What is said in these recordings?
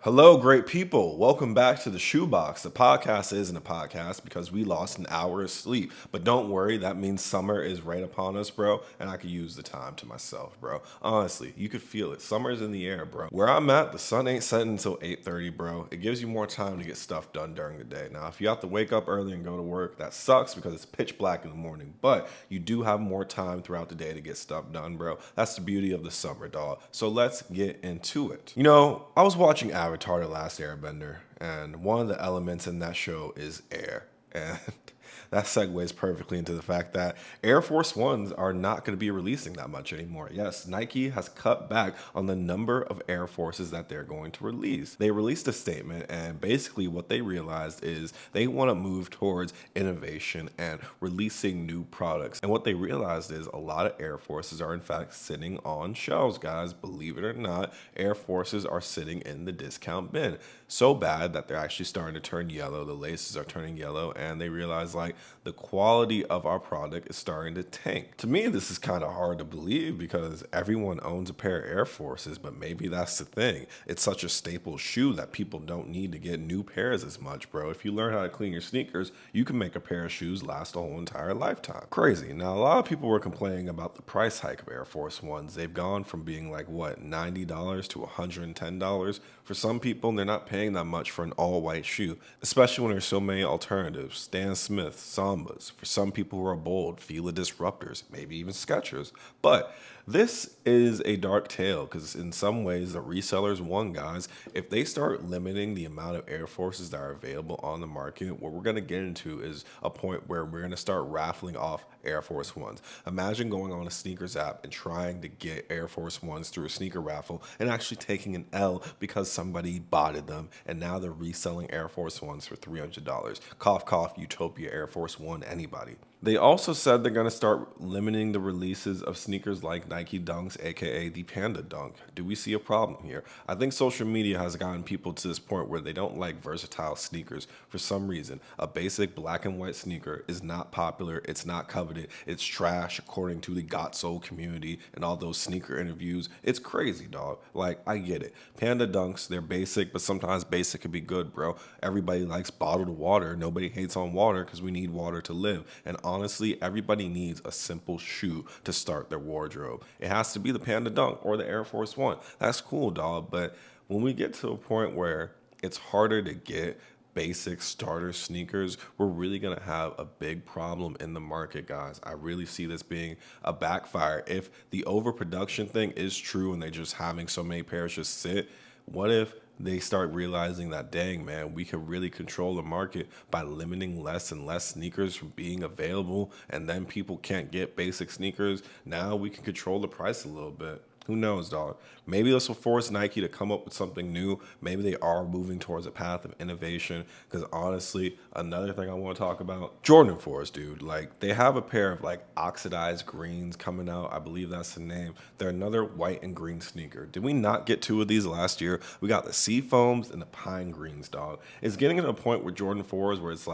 Hello, great people. Welcome back to the Shoebox. The podcast isn't a podcast because we lost an hour of sleep. But don't worry, that means summer is right upon us, bro. And I could use the time to myself, bro. Honestly, you could feel it. Summer's in the air, bro. Where I'm at, the sun ain't setting until 8:30, bro. It gives you more time to get stuff done during the day. Now, if you have to wake up early and go to work, that sucks because it's pitch black in the morning. But you do have more time throughout the day to get stuff done, bro. That's the beauty of the summer, dog. So let's get into it. I was watching Avatar: The Last Airbender, and one of the elements in that show is air. And that segues perfectly into the fact that Air Force Ones are not going to be releasing that much anymore. Yes, Nike has cut back on the number of Air Forces that they're going to release. They released a statement, and basically what they realized is they want to move towards innovation and releasing new products. And what they realized is a lot of Air Forces are in fact sitting on shelves, guys. Believe it or not, Air Forces are sitting in the discount bin. So bad that they're actually starting to turn yellow. The laces are turning yellow, and they realize the quality of our product is starting to tank. To me, this is kind of hard to believe because everyone owns a pair of Air Forces, but maybe that's the thing. It's such a staple shoe that people don't need to get new pairs as much, bro. If you learn how to clean your sneakers, you can make a pair of shoes last a whole entire lifetime. Crazy. Now, a lot of people were complaining about the price hike of Air Force Ones. They've gone from being $90 to $110. For some people, they're not paying that much for an all-white shoe, especially when there's so many alternatives. Stan Smith, Sambas. For some people who are bold, Fila Disruptors, maybe even Skechers. But this is a dark tale because in some ways the resellers won, guys. If they start limiting the amount of Air Forces that are available on the market, what we're going to get into is a point where we're going to start raffling off Air Force Ones. Imagine going on a sneakers app and trying to get Air Force Ones through a sneaker raffle and actually taking an L because somebody botted them and now they're reselling Air Force Ones for $300. Cough, cough, Utopia Air Force One, anybody. They also said they're going to start limiting the releases of sneakers like Nike Dunks, aka the Panda Dunk. Do we see a problem here? I think social media has gotten people to this point where they don't like versatile sneakers for some reason. A basic black and white sneaker is not popular, it's not coveted, it's trash according to the Got Soul community and all those sneaker interviews. It's crazy, dog. I get it. Panda Dunks, they're basic, but sometimes basic could be good, bro. Everybody likes bottled water. Nobody hates on water because we need water to live. And honestly, everybody needs a simple shoe to start their wardrobe. It has to be the Panda Dunk or the Air Force One. That's cool, dog. But when we get to a point where it's harder to get basic starter sneakers, we're really going to have a big problem in the market, guys. I really see this being a backfire. If the overproduction thing is true and they're just having so many pairs just sit, what if they start realizing that, dang, man, we can really control the market by limiting less and less sneakers from being available, and then people can't get basic sneakers? Now we can control the price a little bit. Who knows, dog? Maybe this will force Nike to come up with something new. Maybe they are moving towards a path of innovation. Because honestly, another thing I want to talk about, Jordan 4s, dude. They have a pair of oxidized greens coming out. I believe that's the name. They're another white and green sneaker. Did we not get two of these last year? We got the sea foams and the pine greens, dog. It's getting to a point with Jordan 4s where it's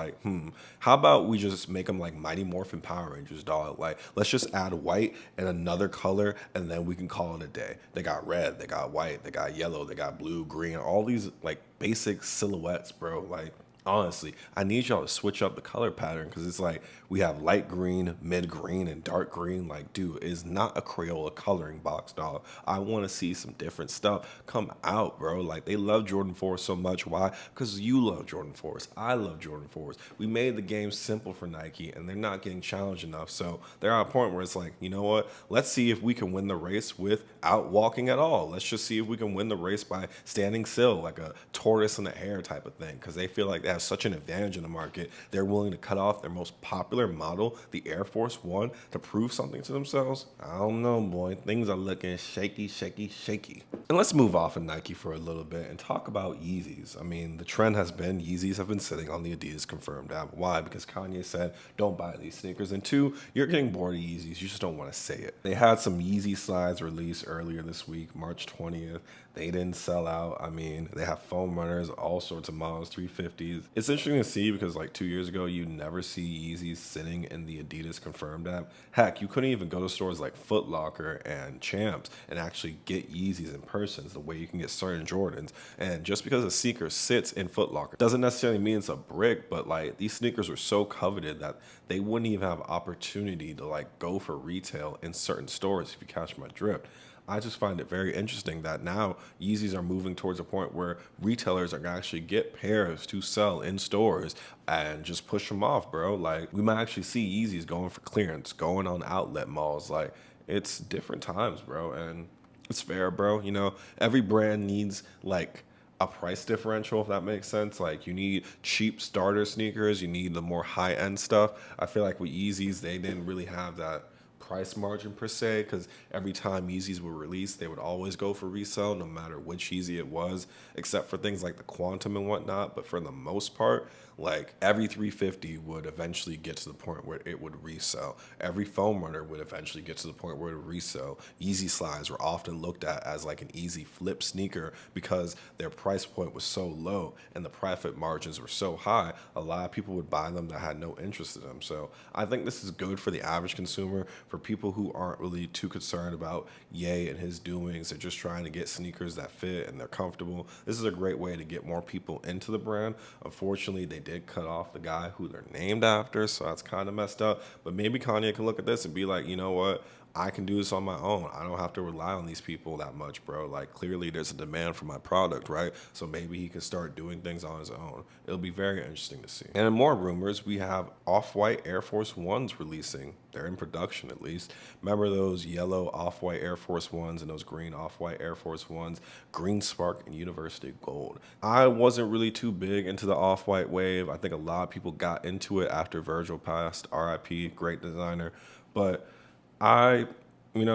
how about we just make them like Mighty Morphin Power Rangers, dog? Let's just add white and another color, and then we can call it a day. They got red, they got white, they got yellow, they got blue, green, all these basic silhouettes, bro. Honestly, I need y'all to switch up the color pattern because it's we have light green, mid green, and dark green. Dude, it's not a Crayola coloring box, dog. I want to see some different stuff come out, bro. They love Jordan 4 so much. Why? Because you love Jordan 4s. I love Jordan 4s. We made the game simple for Nike, and they're not getting challenged enough. So they're at a point where it's you know what? Let's see if we can win the race without walking at all. Let's just see if we can win the race by standing still, like a tortoise in the air type of thing, because they feel like they have such an advantage in the market. They're willing to cut off their most popular model, the Air Force One, to prove something to themselves. I don't know, boy. Things are looking shaky, shaky, shaky. And let's move off of Nike for a little bit and talk about Yeezys. I mean, the trend has been Yeezys have been sitting on the Adidas confirmed app. Why? Because Kanye said, don't buy these sneakers. And two, you're getting bored of Yeezys. You just don't want to say it. They had some Yeezy slides released earlier this week, March 20th. They didn't sell out. I mean, they have foam runners, all sorts of models, 350s. It's interesting to see because like 2 years ago, you never see Yeezys sitting in the Adidas Confirmed app. Heck, you couldn't even go to stores like Foot Locker and Champs and actually get Yeezys in person the way you can get certain Jordans. And just because a sneaker sits in Foot Locker doesn't necessarily mean it's a brick, but like these sneakers were so coveted that they wouldn't even have opportunity to like go for retail in certain stores, if you catch my drift. I just find it very interesting that now Yeezys are moving towards a point where retailers are gonna actually get pairs to sell in stores and just push them off, bro. Like we might actually see Yeezys going for clearance, going on outlet malls. Like it's different times, bro, and it's fair, bro. You know, every brand needs like a price differential, if that makes sense. Like you need cheap starter sneakers, you need the more high end stuff. I feel like with Yeezys, they didn't really have that price margin per se, because every time Yeezys were released, they would always go for resale, no matter which Yeezy it was, except for things like the Quantum and whatnot. But for the most part, like every 350 would eventually get to the point where it would resell. Every foam runner would eventually get to the point where it would resell. Yeezy slides were often looked at as like an easy flip sneaker because their price point was so low and the profit margins were so high. A lot of people would buy them that had no interest in them. So I think this is good for the average consumer, for people who aren't really too concerned about Ye and his doings. They're just trying to get sneakers that fit and they're comfortable. This is a great way to get more people into the brand. Unfortunately, they did cut off the guy who they're named after, so that's kind of messed up. But maybe Kanye can look at this and be like, you know what? I can do this on my own. I don't have to rely on these people that much, bro. Like, clearly there's a demand for my product, right? So maybe he can start doing things on his own. It'll be very interesting to see. And in more rumors, we have OffWhite Airforce Ones releasing. They're in production, at least. Remember those yellow OffWhite Air Force Ones and those green OffWhite Air Force Ones? Green Spark and University Gold. I wasn't really too big into the OffWhite wave. I think a lot of people got into it after Virgil passed. RIP, great designer. But I'm in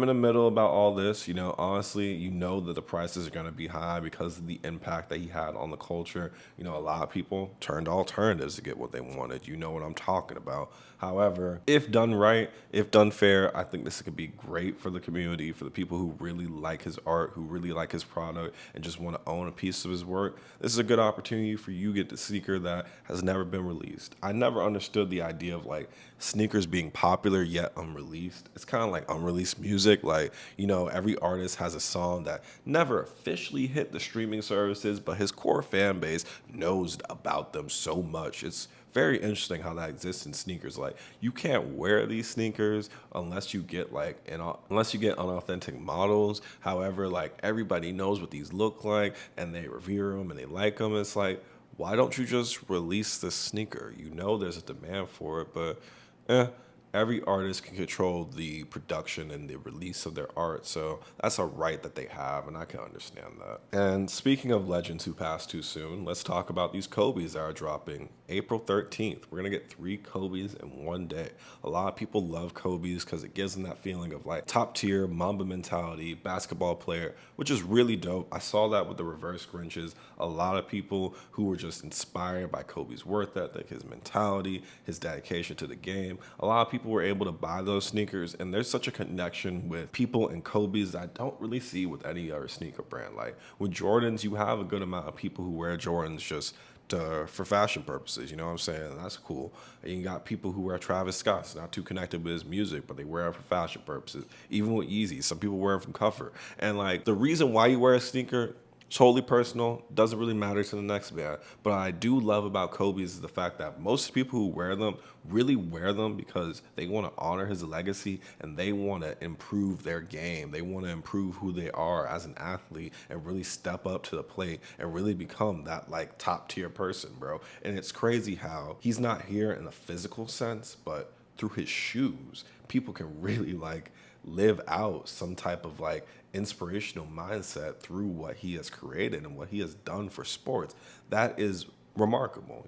the middle about all this. Honestly, that the prices are going to be high because of the impact that he had on the culture. A lot of people turned to alternatives to get what they wanted. You know what I'm talking about. However, if done right, if done fair, I think this could be great for the community, for the people who really like his art, who really like his product, and just want to own a piece of his work. This is a good opportunity for you to get the sneaker that has never been released. I never understood the idea of like sneakers being popular yet unreleased. It's kind of like unreleased music. Like, every artist has a song that never officially hit the streaming services, but his core fan base knows about them so much. It's very interesting how that exists in sneakers. Like, you can't wear these sneakers unless you get unauthentic models. However, like everybody knows what these look like and they revere them and they like them. It's like, why don't you just release the sneaker? There's a demand for it, but every artist can control the production and the release of their art. So that's a right that they have, and I can understand that. And speaking of legends who passed too soon, let's talk about these Kobe's that are dropping April 13th. We're going to get 3 Kobe's in one day. A lot of people love Kobe's because it gives them that feeling of like top tier Mamba mentality, basketball player, which is really dope. I saw that with the reverse Grinches. A lot of people who were just inspired by Kobe's work ethic, his mentality, his dedication to the game. A lot of people were able to buy those sneakers, and there's such a connection with people in Kobe's that I don't really see with any other sneaker brand. Like with Jordans, you have a good amount of people who wear Jordans just for fashion purposes, you know what I'm saying? That's cool. And you got people who wear Travis Scott's, not too connected with his music, but they wear it for fashion purposes. Even with Yeezys, some people wear it from comfort. And like the reason why you wear a sneaker, totally personal, doesn't really matter to the next man. But I do love about Kobe's is the fact that most people who wear them really wear them because they want to honor his legacy and they want to improve their game. They want to improve who they are as an athlete and really step up to the plate and really become that like top tier person, bro. And it's crazy how he's not here in a physical sense, but through his shoes, people can really like live out some type of like inspirational mindset through what he has created and what he has done for sports. That is remarkable.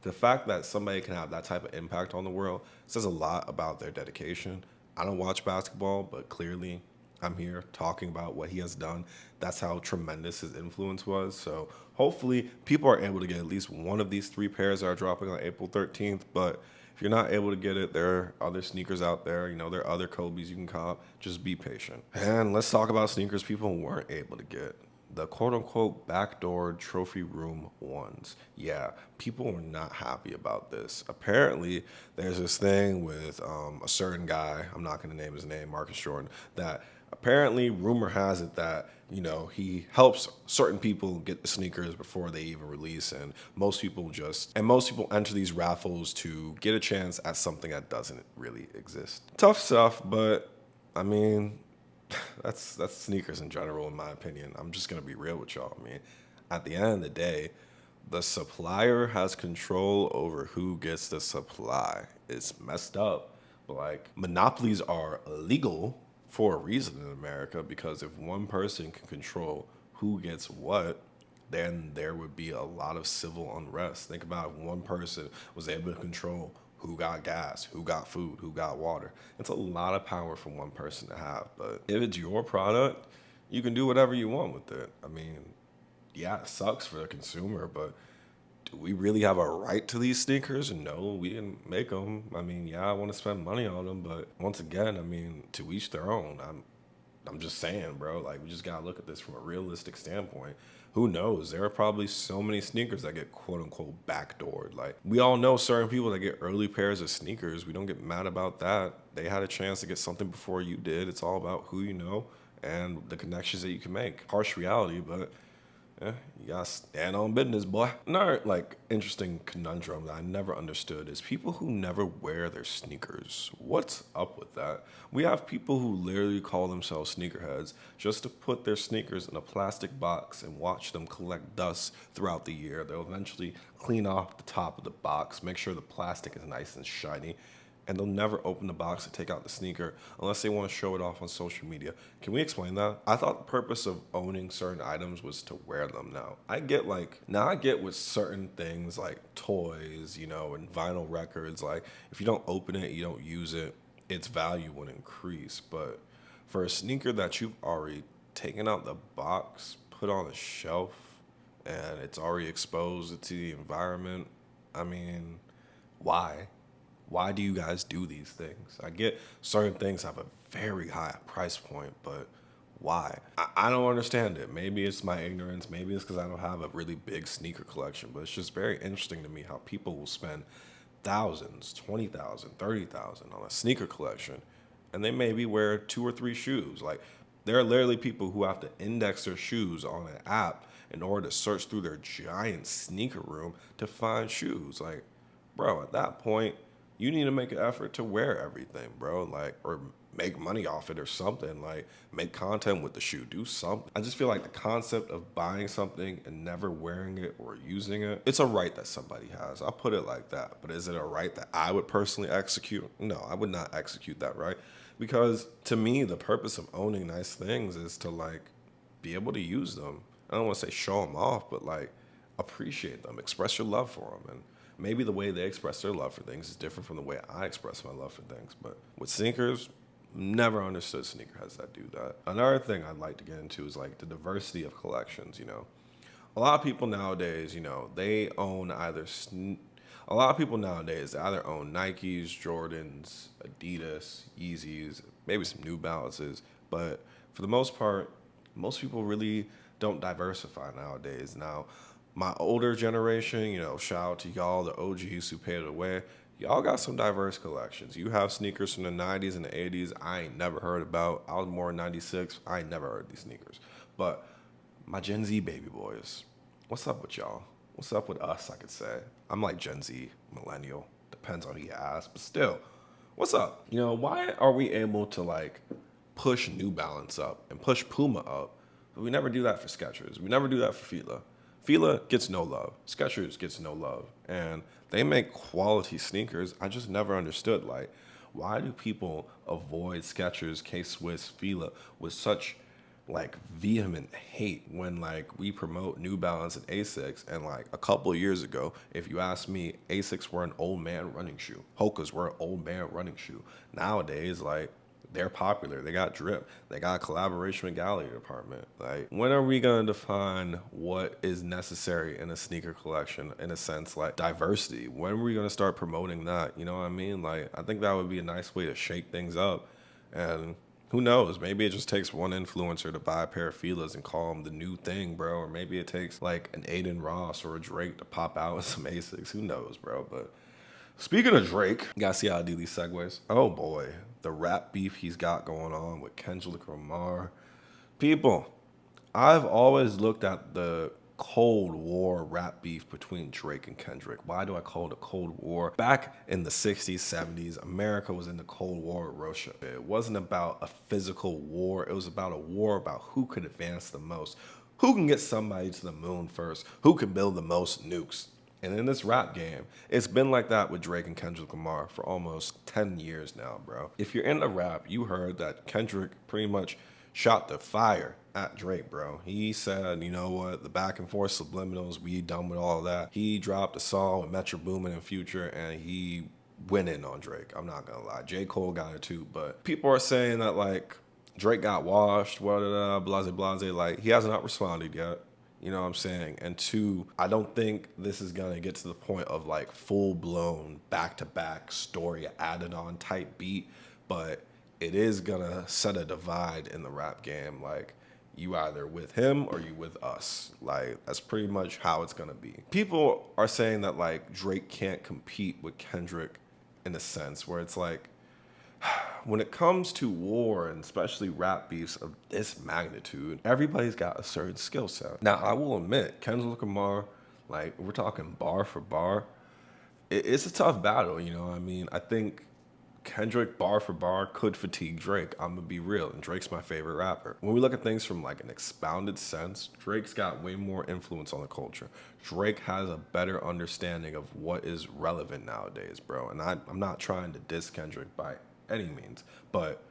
The fact that somebody can have that type of impact on the world says a lot about their dedication. I don't watch basketball, but clearly I'm here talking about what he has done. That's how tremendous his influence was. So hopefully people are able to get at least one of these 3 pairs that are dropping on April 13th. But if you're not able to get it, there are other sneakers out there. You know, there are other Kobe's you can cop. Just be patient. And let's talk about sneakers people weren't able to get. The quote unquote backdoor trophy room ones. Yeah, people were not happy about this. Apparently, there's this thing with a certain guy, I'm not going to name his name, Marcus Jordan, that apparently rumor has it that, you know, he helps certain people get the sneakers before they even release. And most people enter these raffles to get a chance at something that doesn't really exist. Tough stuff, but I mean, that's sneakers in general, in my opinion. I'm just gonna be real with y'all. I mean, at the end of the day, the supplier has control over who gets the supply. It's messed up, but like monopolies are illegal for a reason in America because if one person can control who gets what, then there would be a lot of civil unrest. Think about if one person was able to control who got gas, who got food, who got water. It's a lot of power for one person to have. But if it's your product, you can do whatever you want with it. I mean, yeah, it sucks for the consumer, but do we really have a right to these sneakers? No, we didn't make them. I mean, yeah, I want to spend money on them, but once again, I mean, to each their own. I'm just saying, bro, like we just gotta look at this from a realistic standpoint. Who knows? There are probably so many sneakers that get quote unquote backdoored. Like we all know certain people that get early pairs of sneakers. We don't get mad about that. They had a chance to get something before you did. It's all about who you know and the connections that you can make. Harsh reality, but yeah, you gotta stand on business, boy. Another like interesting conundrum that I never understood is people who never wear their sneakers. What's up with that? We have people who literally call themselves sneakerheads just to put their sneakers in a plastic box and watch them collect dust throughout the year. They'll eventually clean off the top of the box, make sure the plastic is nice and shiny, and they'll never open the box to take out the sneaker unless they want to show it off on social media. Can we explain that? I thought the purpose of owning certain items was to wear them now. I get with certain things like toys, you know, and vinyl records, like if you don't open it, you don't use it, its value would increase. But for a sneaker that you've already taken out the box, put on the shelf, and it's already exposed to the environment, I mean, why? Why do you guys do these things? I get certain things have a very high price point, but why? I don't understand it. Maybe it's my ignorance. Maybe it's because I don't have a really big sneaker collection, but it's just very interesting to me how people will spend thousands, 20,000, 30,000 on a sneaker collection, and they maybe wear 2 or 3 shoes. Like, there are literally people who have to index their shoes on an app in order to search through their giant sneaker room to find shoes. Like, bro, at that point, you need to make an effort to wear everything, bro. Like, or make money off it or something. Like, make content with the shoe. Do something. I just feel like the concept of buying something and never wearing it or using it, it's a right that somebody has. I'll put it like that. But is it a right that I would personally execute? No, I would not execute that right. Because to me, the purpose of owning nice things is to, like, be able to use them. I don't want to say show them off, but, like, appreciate them. Express your love for them. And maybe the way they express their love for things is different from the way I express my love for things. But with sneakers, never understood sneakerheads that do that. Another thing I'd like to get into is like the diversity of collections, you know. A lot of people nowadays, you know, they own a lot of people nowadays they either own Nikes, Jordans, Adidas, Yeezys, maybe some New Balances, but for the most part, most people really don't diversify nowadays. Now, my older generation, you know, shout out to y'all, the OGs who paid it away. Y'all got some diverse collections. You have sneakers from the 90s and the 80s I ain't never heard about. I was more in 96. I ain't never heard of these sneakers. But my Gen Z baby boys, what's up with y'all? What's up with us, I could say? I'm like Gen Z, millennial. Depends on who you ask. But still, what's up? You know, why are we able to, like, push New Balance up and push Puma up? But we never do that for Skechers. We never do that for Fila. Fila gets no love. Skechers gets no love. And they make quality sneakers. I just never understood, like, why do people avoid Skechers, K-Swiss, Fila with such, like, vehement hate when, like, we promote New Balance and Asics? And, like, a couple of years ago, if you ask me, Asics were an old man running shoe. Hokas were an old man running shoe. Nowadays, like, they're popular. They got drip. They got a collaboration with Gallery Department. Like, when are we gonna define what is necessary in a sneaker collection? In a sense, like diversity. When are we gonna start promoting that? You know what I mean? Like, I think that would be a nice way to shake things up. And who knows? Maybe it just takes one influencer to buy a pair of Fila's and call them the new thing, bro. Or maybe it takes like an Aiden Ross or a Drake to pop out with some Asics. Who knows, bro? But speaking of Drake, you gotta see how I do these segues. Oh boy, the rap beef he's got going on with Kendrick Lamar. People, I've always looked at the Cold War rap beef between Drake and Kendrick. Why do I call it a Cold War? Back in the 60s, 70s, America was in the Cold War with Russia. It wasn't about a physical war. It was about a war about who could advance the most, who can get somebody to the moon first, who can build the most nukes. And in this rap game, it's been like that with Drake and Kendrick Lamar for almost 10 years now, bro. If you're into rap, you heard that Kendrick pretty much shot the fire at Drake, bro. He said, you know what, the back and forth subliminals, we done with all that. He dropped a song with Metro Boomin and Future, and he went in on Drake. I'm not gonna lie. J. Cole got it too, but people are saying that, like, Drake got washed, blase, blase. Like, he has not responded yet. You know what I'm saying? And two, I don't think this is going to get to the point of like full-blown back-to-back story added on type beat, but it is going to set a divide in the rap game. Like, you either with him or you with us. Like, that's pretty much how it's going to be. People are saying that like Drake can't compete with Kendrick in a sense where it's like, when it comes to war and especially rap beefs of this magnitude, everybody's got a certain skill set. Now, I will admit, Kendrick Lamar, like, we're talking bar for bar, it's a tough battle, you know what I mean? I think Kendrick, bar for bar, could fatigue Drake. I'm gonna be real, and Drake's my favorite rapper. When we look at things from like an expounded sense, Drake's got way more influence on the culture. Drake has a better understanding of what is relevant nowadays, bro. And I'm not trying to diss Kendrick by any means, but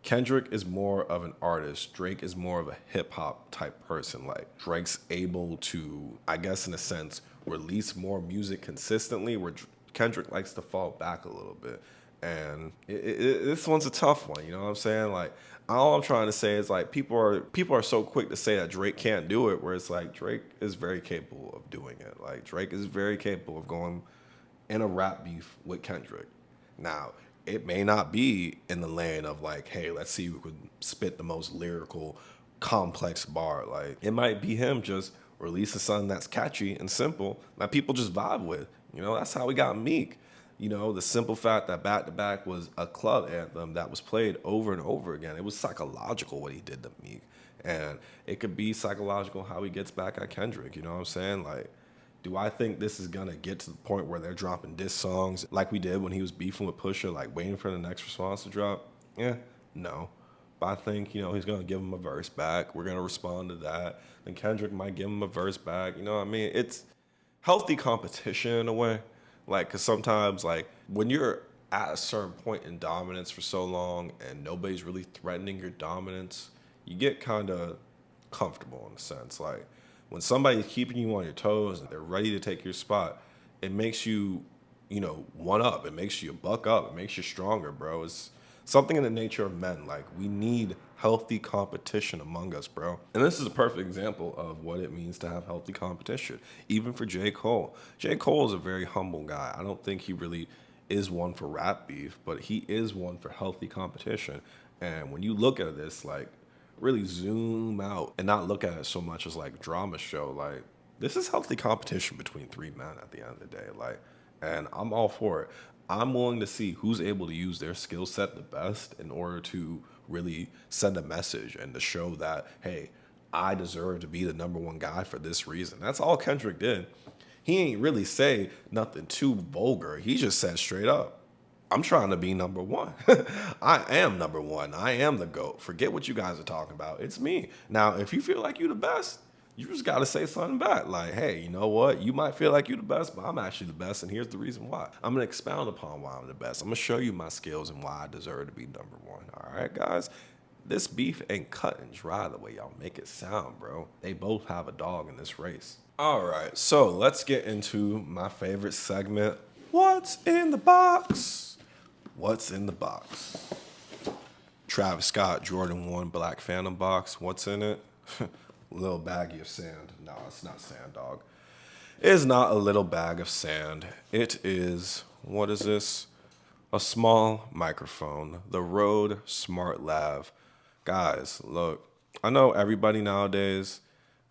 Kendrick is more of an artist. Drake is more of a hip hop type person. Like, Drake's able to, I guess in a sense, release more music consistently, where Kendrick likes to fall back a little bit. And this one's a tough one, you know what I'm saying? Like, all I'm trying to say is like people are so quick to say that Drake can't do it, where it's like Drake is very capable of doing it. Like, Drake is very capable of going in a rap beef with Kendrick. Now, it may not be in the lane of like, hey, let's see who could spit the most lyrical, complex bar. Like, it might be him just releasing something that's catchy and simple that people just vibe with. You know, that's how we got Meek. You know, the simple fact that Back to Back was a club anthem that was played over and over again. It was psychological what he did to Meek. And it could be psychological how he gets back at Kendrick. You know what I'm saying? Like, do I think this is going to get to the point where they're dropping diss songs like we did when he was beefing with Pusha, like waiting for the next response to drop? Yeah, no. But I think, you know, he's going to give him a verse back. We're going to respond to that. Then Kendrick might give him a verse back. You know what I mean? It's healthy competition in a way. Like, because sometimes, like, when you're at a certain point in dominance for so long and nobody's really threatening your dominance, you get kind of comfortable in a sense. Like, when somebody's keeping you on your toes and they're ready to take your spot, it makes you, you know, one up. It makes you buck up. It makes you stronger, bro. It's something in the nature of men. Like, we need healthy competition among us, bro. And this is a perfect example of what it means to have healthy competition, even for J. Cole. J. Cole is a very humble guy. I don't think he really is one for rap beef, but he is one for healthy competition. And when you look at this, like, really zoom out and not look at it so much as like drama show. Like, this is healthy competition between three men at the end of the day. Like, and I'm all for it. I'm willing to see who's able to use their skill set the best in order to really send a message and to show that, hey, I deserve to be the number one guy for this reason. That's all Kendrick did. He ain't really say nothing too vulgar. He just said straight up, I'm trying to be number one. I am number one. I am the GOAT. Forget what you guys are talking about. It's me. Now, if you feel like you're the best, you just got to say something back. Like, hey, you know what? You might feel like you're the best, but I'm actually the best, and here's the reason why. I'm going to expound upon why I'm the best. I'm going to show you my skills and why I deserve to be number one. All right, guys? This beef ain't cut and dry the way y'all make it sound, bro. They both have a dog in this race. All right, so let's get into my favorite segment. What's in the box? What's in the box? Travis Scott Jordan 1 Black Phantom box. What's in it? Little baggie of sand. No, it's not sand, dog. It is not a little bag of sand. It is, what is this? A small microphone. The Rode Smart Lav. Guys, look, I know everybody nowadays,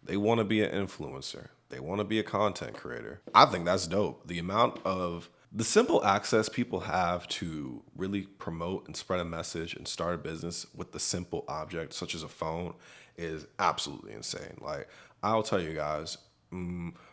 they want to be an influencer. They want to be a content creator. I think that's dope. The simple access people have to really promote and spread a message and start a business with the simple object, such as a phone, is absolutely insane. Like, I'll tell you guys,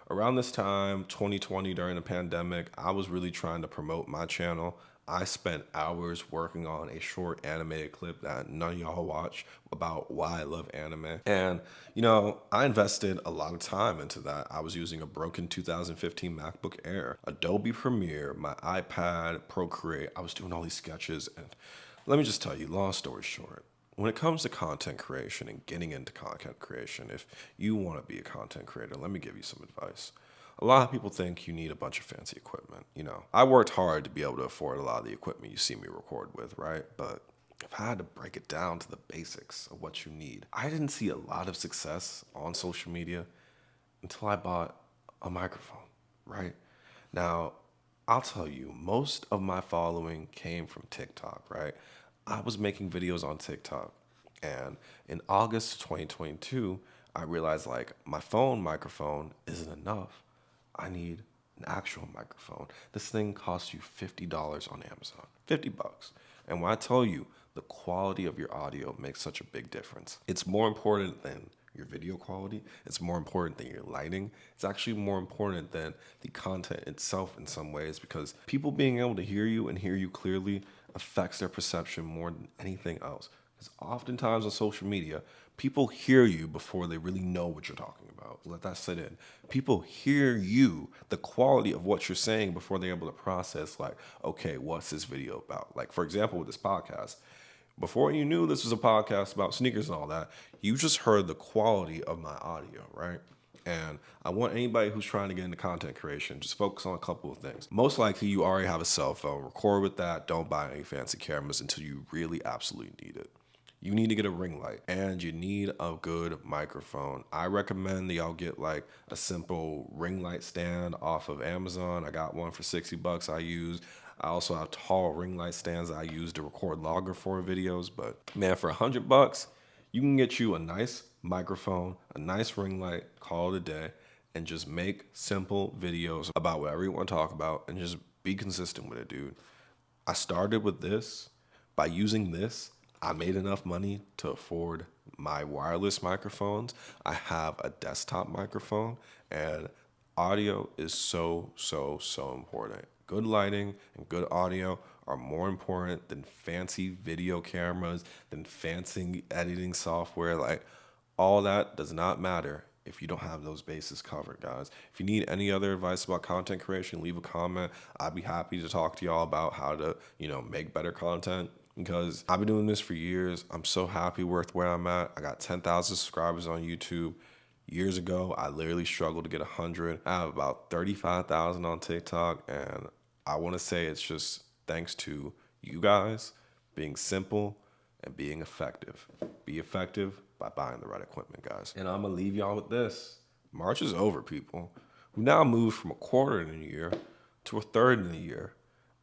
around this time, 2020, during the pandemic, I was really trying to promote my channel. I spent hours working on a short animated clip that none of y'all watch about why I love anime. And, I invested a lot of time into that. I was using a broken 2015 MacBook Air, Adobe Premiere, my iPad, Procreate. I was doing all these sketches. And let me just tell you, long story short, when it comes to content creation and getting into content creation, if you want to be a content creator, let me give you some advice. A lot of people think you need a bunch of fancy equipment. I worked hard to be able to afford a lot of the equipment you see me record with, right? But if I had to break it down to the basics of what you need, I didn't see a lot of success on social media until I bought a microphone, right? Now, I'll tell you, most of my following came from TikTok, right? I was making videos on TikTok, and in August 2022, I realized my phone microphone isn't enough. I need an actual microphone. This thing costs you $50 on Amazon, $50. And when I tell you the quality of your audio makes such a big difference, it's more important than your video quality. It's more important than your lighting. It's actually more important than the content itself in some ways, because people being able to hear you and hear you clearly affects their perception more than anything else. Because oftentimes on social media, people hear you before they really know what you're talking about. Let that sit in. People hear you, the quality of what you're saying, before they're able to process, okay, what's this video about? Like, for example, with this podcast, before you knew this was a podcast about sneakers and all that, you just heard the quality of my audio, right? And I want anybody who's trying to get into content creation, just focus on a couple of things. Most likely you already have a cell phone. Record with that. Don't buy any fancy cameras until you really absolutely need it. You need to get a ring light, and you need a good microphone. I recommend that y'all get a simple ring light stand off of Amazon. I got one for $60 I use. I also have tall ring light stands I use to record longer form videos. But man, for $100, you can get you a nice microphone, a nice ring light, call it a day, and just make simple videos about whatever you want to talk about, and just be consistent with it, dude. I started with this. By using this, I made enough money to afford my wireless microphones. I have a desktop microphone, and audio is so important. Good lighting and good audio are more important than fancy video cameras, than fancy editing software. All that does not matter if you don't have those bases covered, guys. If you need any other advice about content creation, leave a comment. I'd be happy to talk to y'all about how to, make better content, because I've been doing this for years. I'm so happy with where I'm at. I got 10,000 subscribers on YouTube. Years ago, I literally struggled to get 100. I have about 35,000 on TikTok, and I want to say it's just thanks to you guys being simple and being effective. Be effective by buying the right equipment, guys. And I'm going to leave y'all with this. March is over, people. We now moved from a quarter in a year to a third in a year.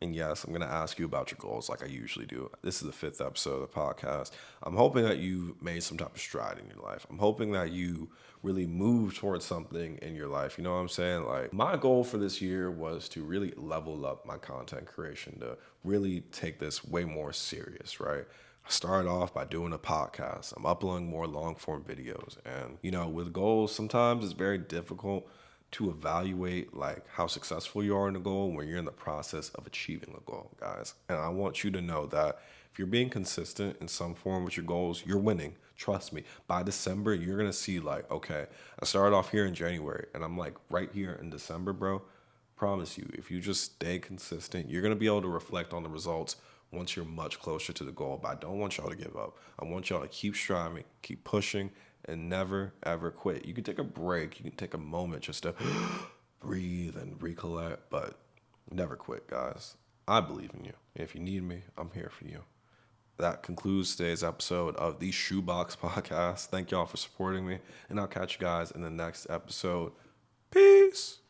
And yes, I'm going to ask you about your goals like I usually do. This is the 5th episode of the podcast. I'm hoping that you made some type of stride in your life. I'm hoping that you really moved towards something in your life. You know what I'm saying? My goal for this year was to really level up my content creation, to really take this way more serious, right? I started off by doing a podcast. I'm uploading more long form videos. And, with goals, sometimes it's very difficult to evaluate how successful you are in a goal when you're in the process of achieving a goal, guys. And I want you to know that if you're being consistent in some form with your goals, you're winning. Trust me. By December, you're going to see okay, I started off here in January and I'm right here in December, bro. Promise you, if you just stay consistent, you're going to be able to reflect on the results once you're much closer to the goal. But I don't want y'all to give up. I want y'all to keep striving, keep pushing, and never, ever quit. You can take a break. You can take a moment just to breathe and recollect, but never quit, guys. I believe in you. If you need me, I'm here for you. that concludes today's episode of the Shoebox Podcast. Thank y'all for supporting me, and I'll catch you guys in the next episode. Peace.